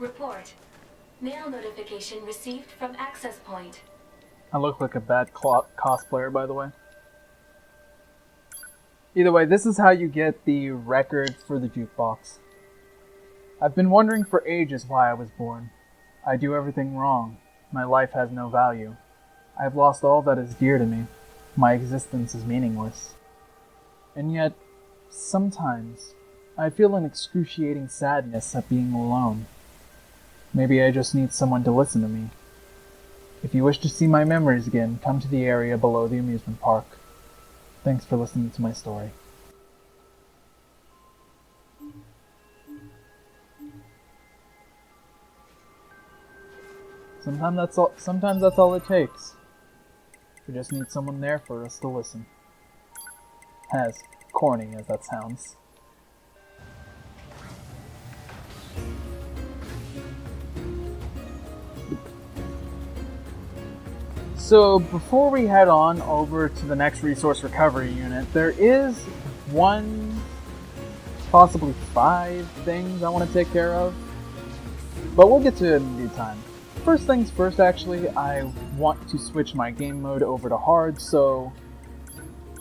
Report. Mail notification received from access point. I look like a bad cosplayer, by the way. Either way, this is how you get the record for the jukebox. I've been wondering for ages why I was born. I do everything wrong. My life has no value. I have lost all that is dear to me. My existence is meaningless. And yet, sometimes, I feel an excruciating sadness at being alone. Maybe I just need someone to listen to me. If you wish to see my memories again, come to the area below the amusement park. Thanks for listening to my story. Sometimes that's all it takes. We just need someone there for us to listen. As corny as that sounds. So before we head on over to the next resource recovery unit, there is one, possibly 5 things I want to take care of. But we'll get to it in due time. First things first, actually, I want to switch my game mode over to hard, so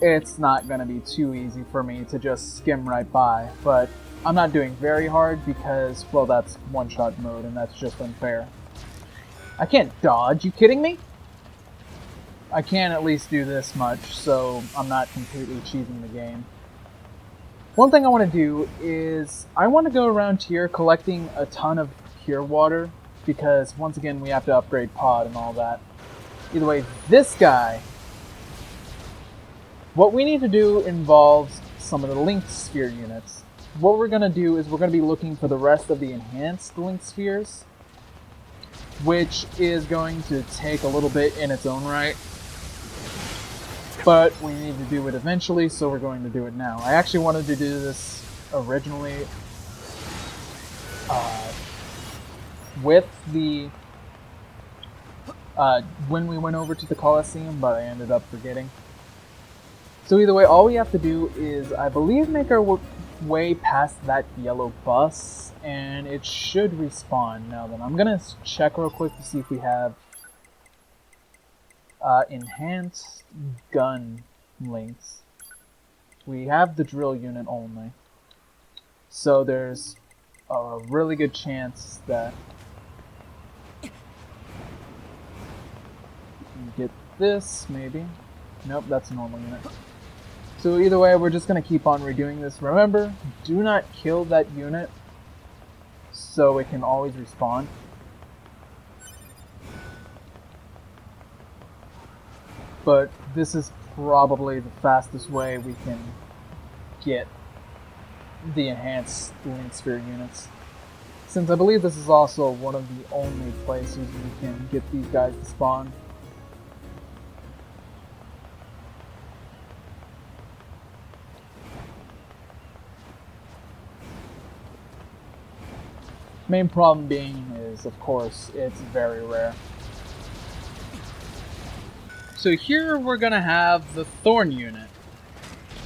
it's not going to be too easy for me to just skim right by. But I'm not doing very hard because, well, that's one-shot mode, and that's just unfair. I can't dodge, you kidding me? I can at least do this much, so I'm not completely cheating the game. One thing I want to do is, I want to go around here collecting a ton of pure water, because once again we have to upgrade pod and all that. Either way, this guy, what we need to do involves some of the linked sphere units. What we're going to do is we're going to be looking for the rest of the enhanced linked spheres, which is going to take a little bit in its own right. But we need to do it eventually, so we're going to do it now. I actually wanted to do this originally with the when we went over to the Colosseum, but I ended up forgetting. So either way, all we have to do is, I believe, make our way past that yellow bus, and it should respawn. Now then, I'm gonna check real quick to see if we have enhanced gun links. We have the drill unit only, so there's a really good chance that we can get this, maybe. Nope, that's a normal unit. So either way, we're just going to keep on redoing this. Remember, do not kill that unit so it can always respawn. But this is probably the fastest way we can get the enhanced link sphere units, since I believe this is also one of the only places we can get these guys to spawn. Main problem being is, of course, it's very rare. So here we're going to have the Thorn unit.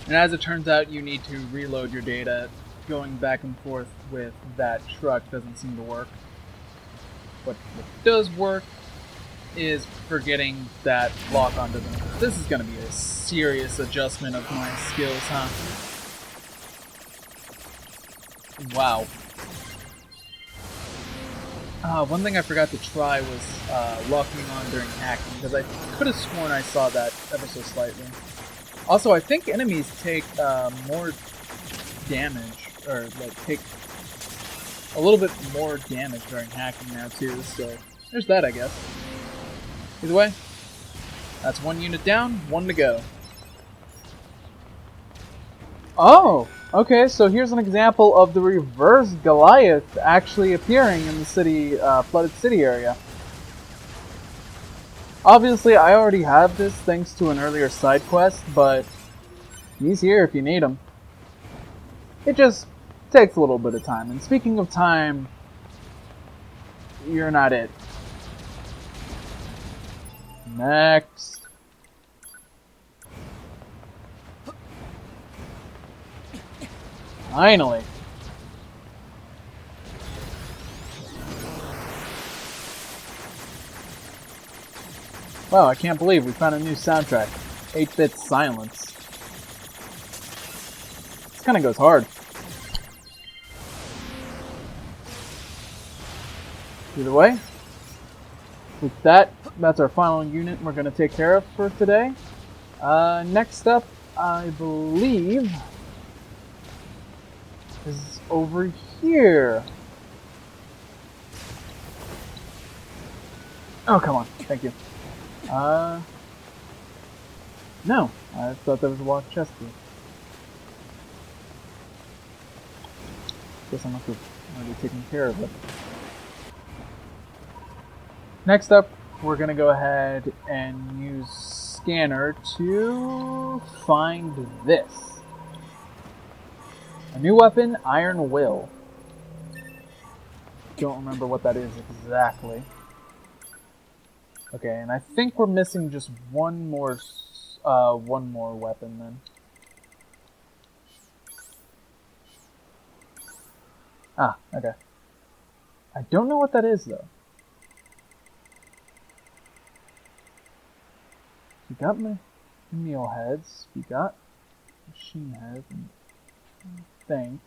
And as it turns out, you need to reload your data. Going back and forth with that truck doesn't seem to work. What does work is for getting that lock onto them. This is going to be a serious adjustment of my skills, huh? Wow. One thing I forgot to try was locking on during hacking, because I could have sworn I saw that ever so slightly. Also, I think enemies take more damage, or like take a little bit more damage during hacking now too, so there's that, I guess. Either way, that's one unit down, one to go. Oh! Okay, so here's an example of the reverse Goliath actually appearing in the city, flooded city area. Obviously, I already have this thanks to an earlier side quest, but he's here if you need him. It just takes a little bit of time. And speaking of time, you're not it. Next. Finally. Wow, I can't believe we found a new soundtrack. 8-bit silence. This kind of goes hard. Either way, with that, that's our final unit we're going to take care of for today. Next up, I believe, is over here. Oh, come on. Thank you. No. I thought there was a locked chest here. Guess I must have already taken care of it. Next up, we're going to go ahead and use Scanner to find this. A new weapon, Iron Will. Don't remember what that is exactly. Okay, and I think we're missing just one more weapon then. Ah, okay. I don't know what that is though. We got meal heads. We got machine heads. And thing.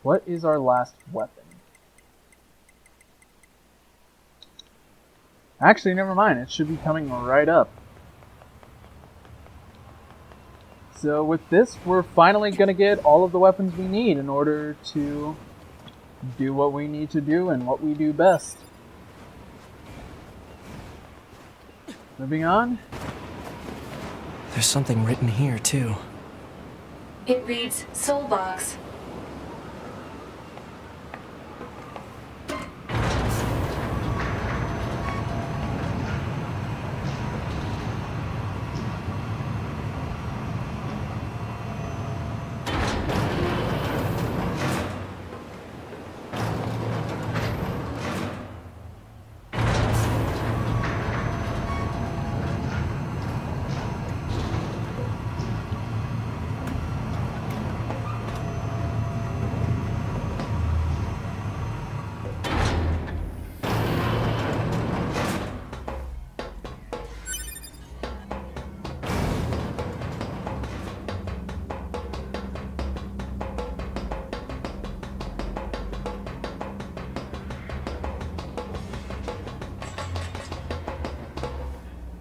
What is our last weapon? Actually, never mind. It should be coming right up. So with this, we're finally going to get all of the weapons we need in order to do what we need to do and what we do best. Moving on. There's something written here, too. It reads Soul Box.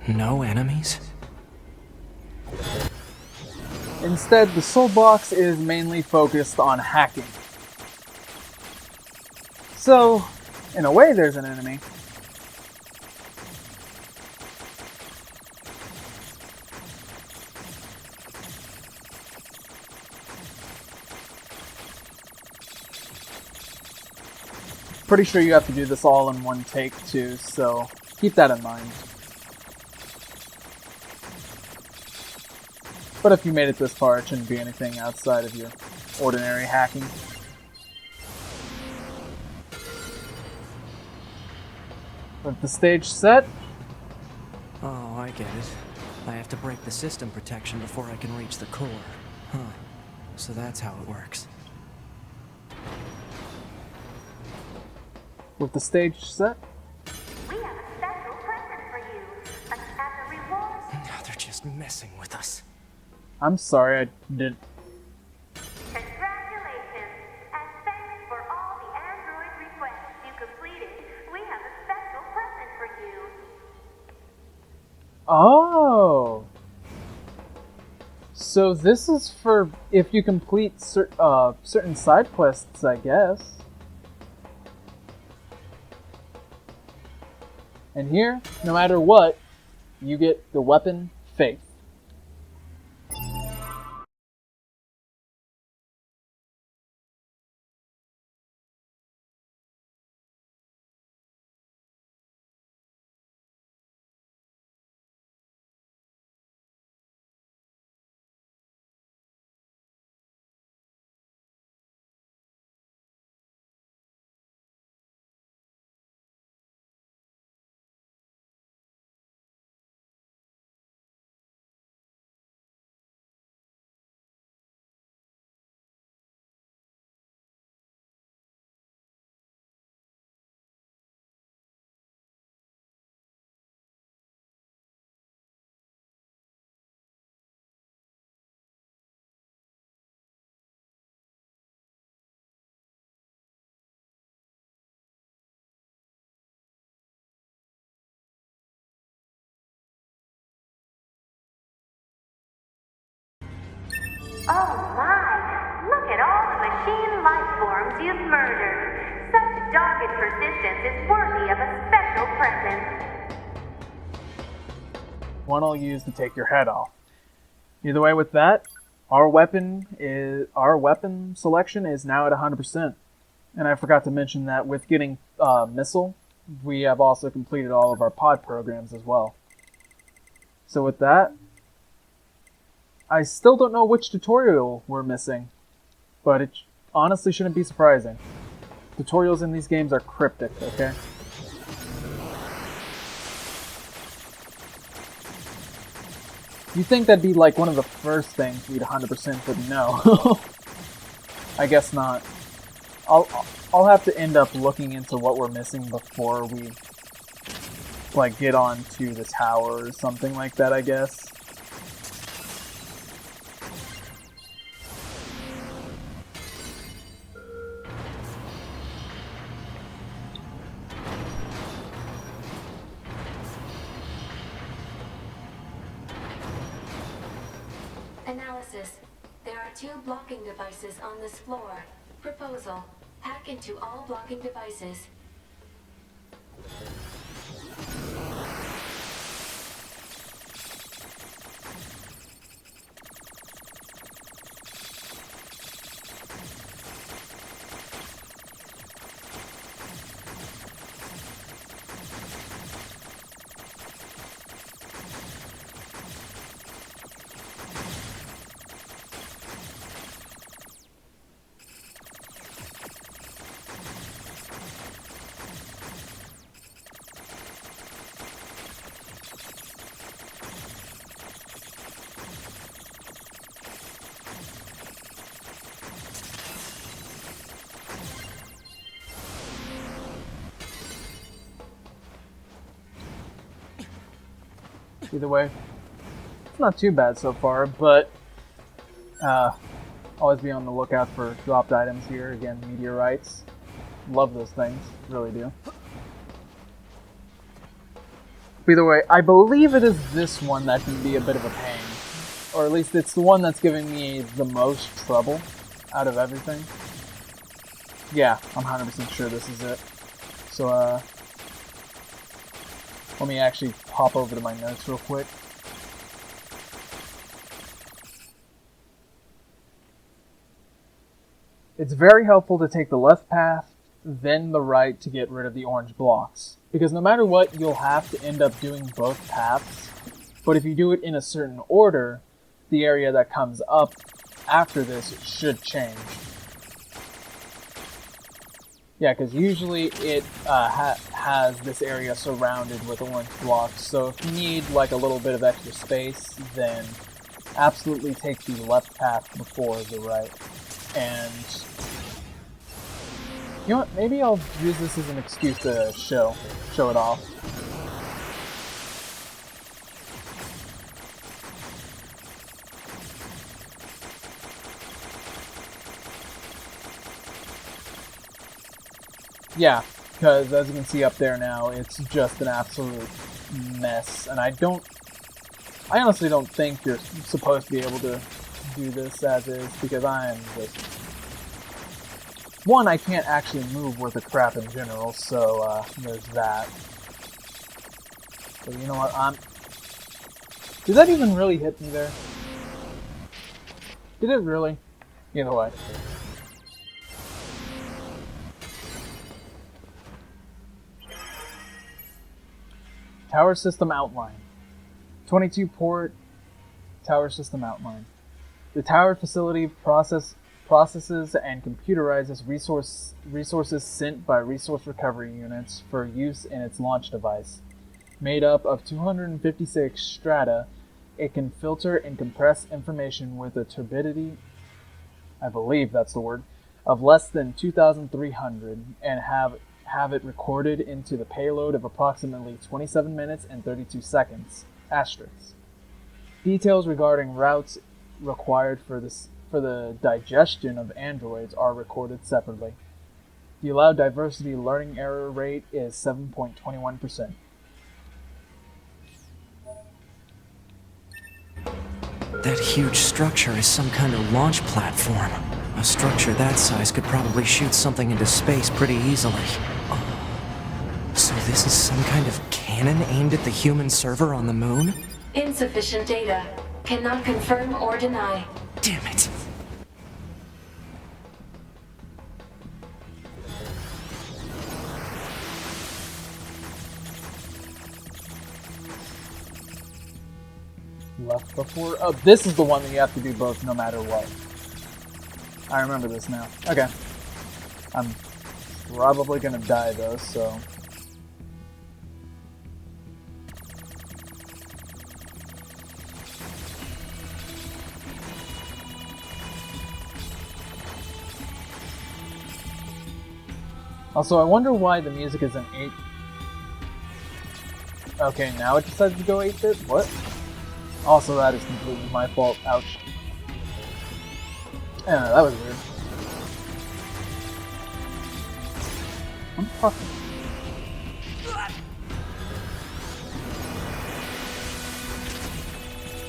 No enemies? Instead, the soul box is mainly focused on hacking. So, in a way, there's an enemy. Pretty sure you have to do this all in one take too, so keep that in mind. But if you made it this far, it shouldn't be anything outside of your ordinary hacking. With the stage set. Oh, I get it. I have to break the system protection before I can reach the core. Huh. So that's how it works. With the stage set. We have a special present for you. As a reward. Now they're just messing with us. I'm sorry, I didn't. Congratulations! As thanks for all the Android requests you completed, we have a special present for you. Oh! So this is for if you complete certain side quests, I guess. And here, no matter what, you get the weapon Faith. Oh my! Look at all the machine life forms you've murdered. Such dogged persistence is worthy of a special present. One I'll use to take your head off. Either way, with that, our weapon selection is now at 100%. And I forgot to mention that with getting missile, we have also completed all of our pod programs as well. So with that, I still don't know which tutorial we're missing, but it honestly shouldn't be surprising. Tutorials in these games are cryptic, okay? You'd think that'd be like one of the first things we'd 100% would know. I guess not. I'll have to end up looking into what we're missing before we like get on to the tower or something like that, I guess. Analysis. There are 2 blocking devices on this floor. Proposal. Hack into all blocking devices. Either way, it's not too bad so far, but always be on the lookout for dropped items here. Again, meteorites. Love those things, really do. Either way, I believe it is this one that can be a bit of a pain. Or at least it's the one that's giving me the most trouble out of everything. Yeah, I'm 100% sure this is it. So, let me actually hop over to my notes real quick. It's very helpful to take the left path, then the right to get rid of the orange blocks. Because no matter what, you'll have to end up doing both paths. But if you do it in a certain order, the area that comes up after this should change. Yeah, because usually it has this area surrounded with orange blocks, so if you need like a little bit of extra space, then absolutely take the left path before the right. And you know what, maybe I'll use this as an excuse to show it off. Yeah, because as you can see up there now, it's just an absolute mess, and I honestly don't think you're supposed to be able to do this as is, because I'm just... One, I can't actually move worth a crap in general, so there's that. But you know what, Did that even really hit me there? Did it really? Either way. Tower System Outline. 22-port Tower System Outline. The tower facility processes and computerizes resources sent by resource recovery units for use in its launch device. Made up of 256 strata, it can filter and compress information with a turbidity, I believe that's the word, of less than 2,300 and have it recorded into the payload of approximately 27 minutes and 32 seconds. Asterisks. Details regarding routes required for the digestion of androids are recorded separately. The allowed diversity learning error rate is 7.21%. That huge structure is some kind of launch platform. A structure that size could probably shoot something into space pretty easily. So this is some kind of cannon aimed at the human server on the moon? Insufficient data. Cannot confirm or deny. Damn it. Left before. Oh, this is the one that you have to do both no matter what. I remember this now. Okay. I'm probably gonna die though, so. Also, I wonder why the music is an 8. Okay, now it decides to go 8-bit? What? Also, that is completely my fault. Ouch. Yeah, that was weird. What the fuck?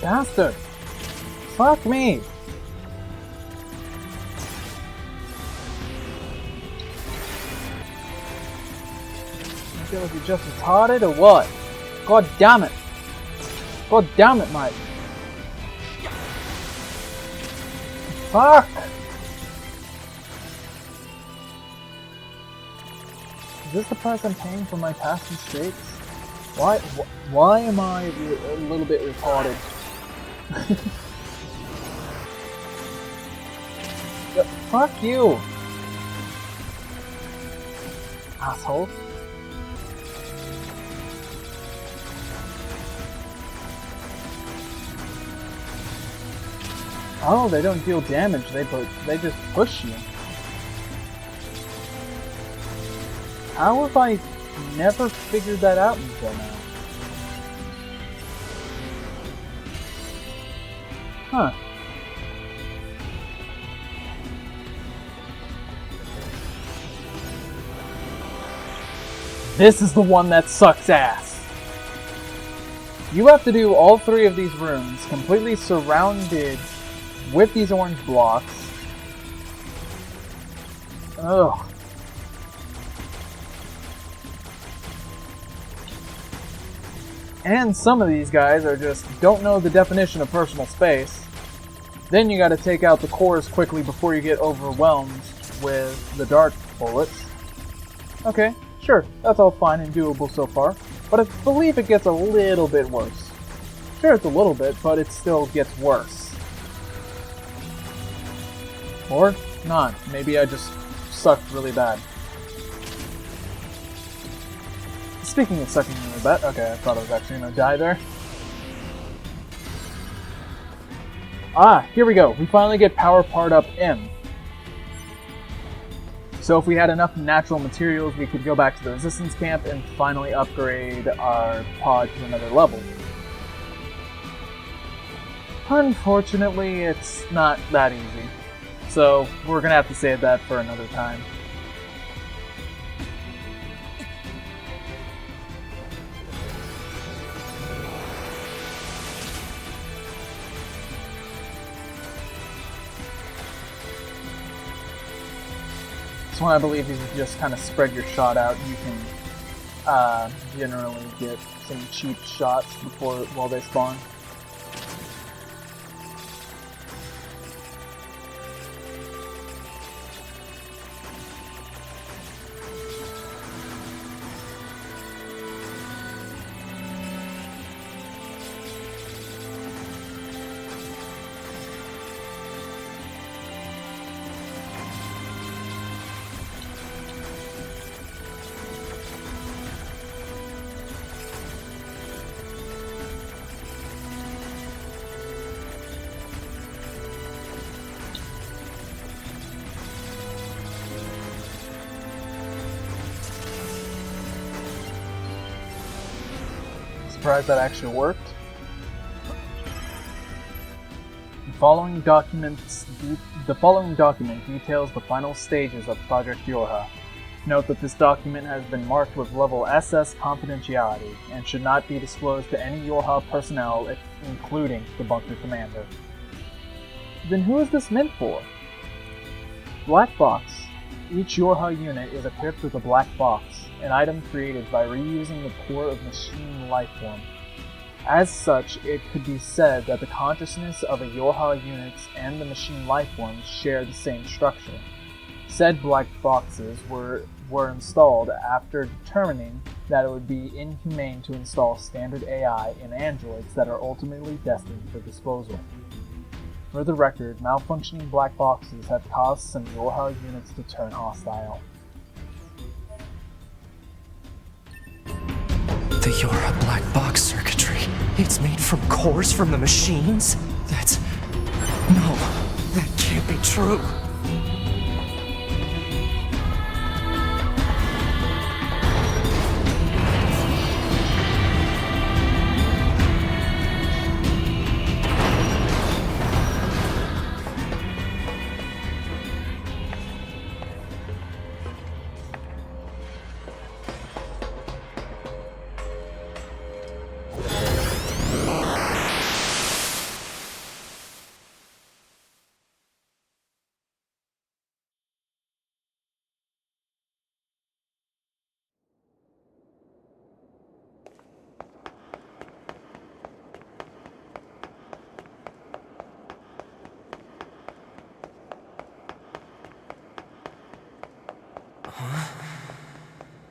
Bastard! Fuck me! I feel like you're just retarded or what? God damn it! God damn it, mate! Fuck! Is this the price I'm paying for my past mistakes? Why am I a little bit retarded? Yeah, fuck you! Asshole. Oh, they don't deal damage, they just push you. How have I never figured that out until now? Huh. This is the one that sucks ass. You have to do all 3 of these rooms completely surrounded with these orange blocks. Ugh. And some of these guys are just don't know the definition of personal space. Then you gotta take out the cores quickly before you get overwhelmed with the dart bullets. Okay, sure, that's all fine and doable so far, but I believe it gets a little bit worse. Sure, it's a little bit, but it still gets worse. Or not. Maybe I just sucked really bad. Speaking of sucking really bad, okay, I thought I was actually gonna die there. Ah, here we go. We finally get power part up M. So if we had enough natural materials, we could go back to the resistance camp and finally upgrade our pod to another level. Unfortunately, it's not that easy. So, we're gonna have to save that for another time. This one I believe if you just kind of spread your shot out, you can generally get some cheap shots while they spawn. Surprised that actually worked. The following document details the final stages of Project Yorha. Note that this document has been marked with level SS confidentiality and should not be disclosed to any YoRHa personnel, including the bunker commander. Then who is this meant for? Black box. Each YoRHa unit is equipped with a black box, an item created by reusing the core of machine lifeform. As such, it could be said that the consciousness of a YoRHa unit and the machine lifeforms share the same structure. Said black boxes were installed after determining that it would be inhumane to install standard AI in androids that are ultimately destined for disposal. For the record, malfunctioning black boxes have caused some YoRHa units to turn hostile. The YoRHa black box circuitry. It's made from cores from the machines? No, that can't be true.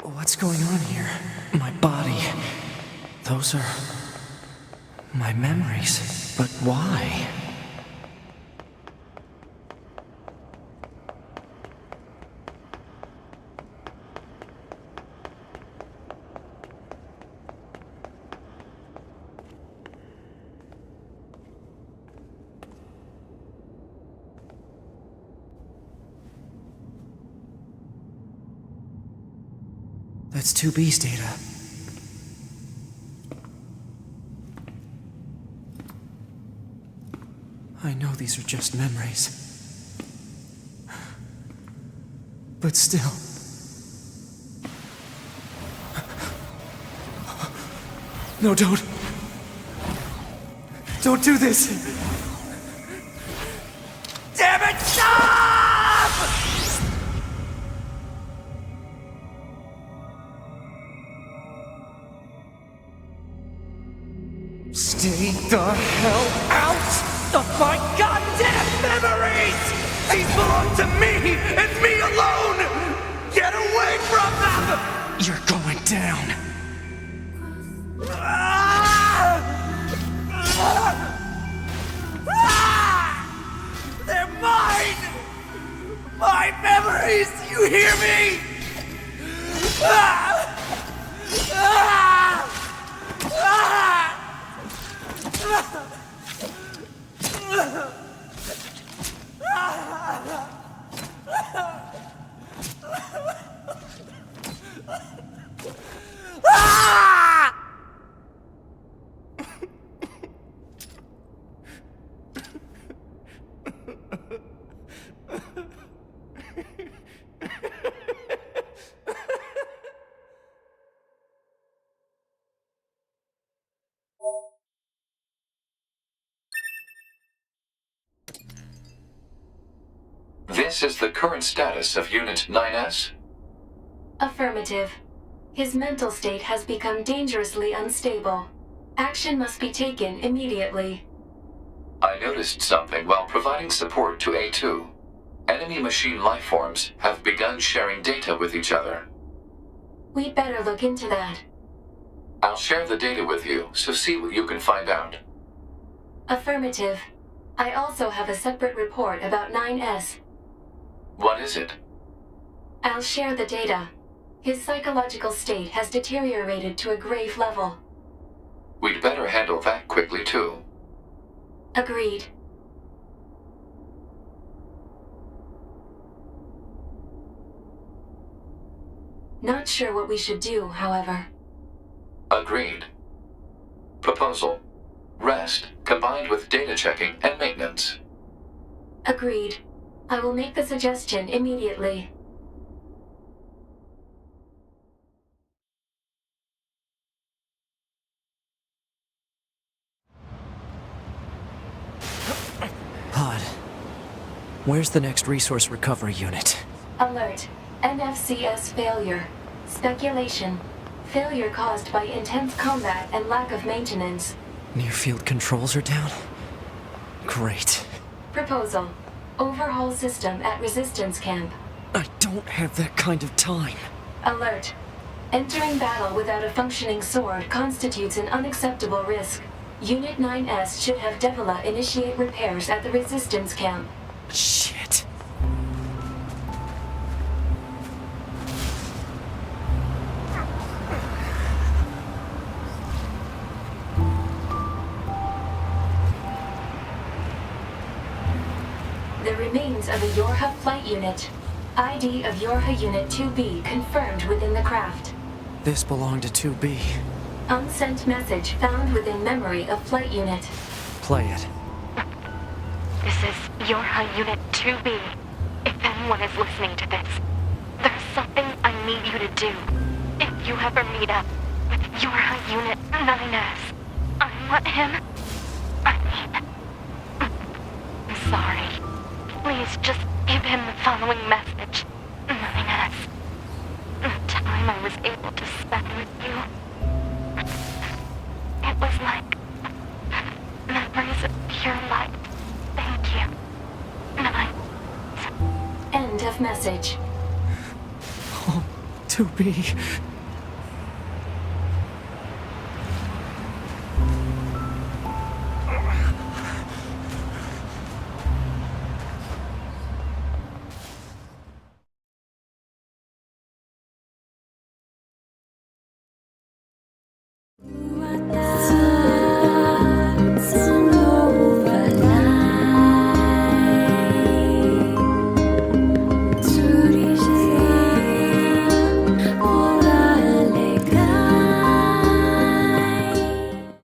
What's going on here? My body. Those are my memories. But why? That's 2B's data. I know these are just memories. But still. No, don't. Don't do this! Damn it, stop! Stay the hell out of my goddamn memories! These belong to me and me alone! Get away from them! You're going down. They're mine! My memories! You hear me? This is the current status of Unit 9S? Affirmative. His mental state has become dangerously unstable. Action must be taken immediately. I noticed something while providing support to A2. Enemy machine lifeforms have begun sharing data with each other. We'd better look into that. I'll share the data with you, so see what you can find out. Affirmative. I also have a separate report about 9S. What is it? I'll share the data. His psychological state has deteriorated to a grave level. We'd better handle that quickly, too. Agreed. Not sure what we should do, however. Agreed. Proposal. Rest, combined with data checking and maintenance. Agreed. I will make the suggestion immediately. Where's the next resource recovery unit? Alert. NFCS failure. Speculation. Failure caused by intense combat and lack of maintenance. Near-field controls are down? Great. Proposal. Overhaul system at resistance camp. I don't have that kind of time. Alert. Entering battle without a functioning sword constitutes an unacceptable risk. Unit 9S should have Devila initiate repairs at the resistance camp. Shit. The remains of a Yorha flight unit. ID of Yorha Unit 2B confirmed within the craft. This belonged to 2B. Unsent message found within memory of flight unit. Play it. This is Yorha Unit 2B. If anyone is listening to this, there's something I need you to do. If you ever meet up with Yorha Unit 9S, I want him... I'm sorry. Please just give him the following message. 9S. The time I was able to spend with you, it was like memories of pure light. Thank you. 9. End of message. Oh, 2B.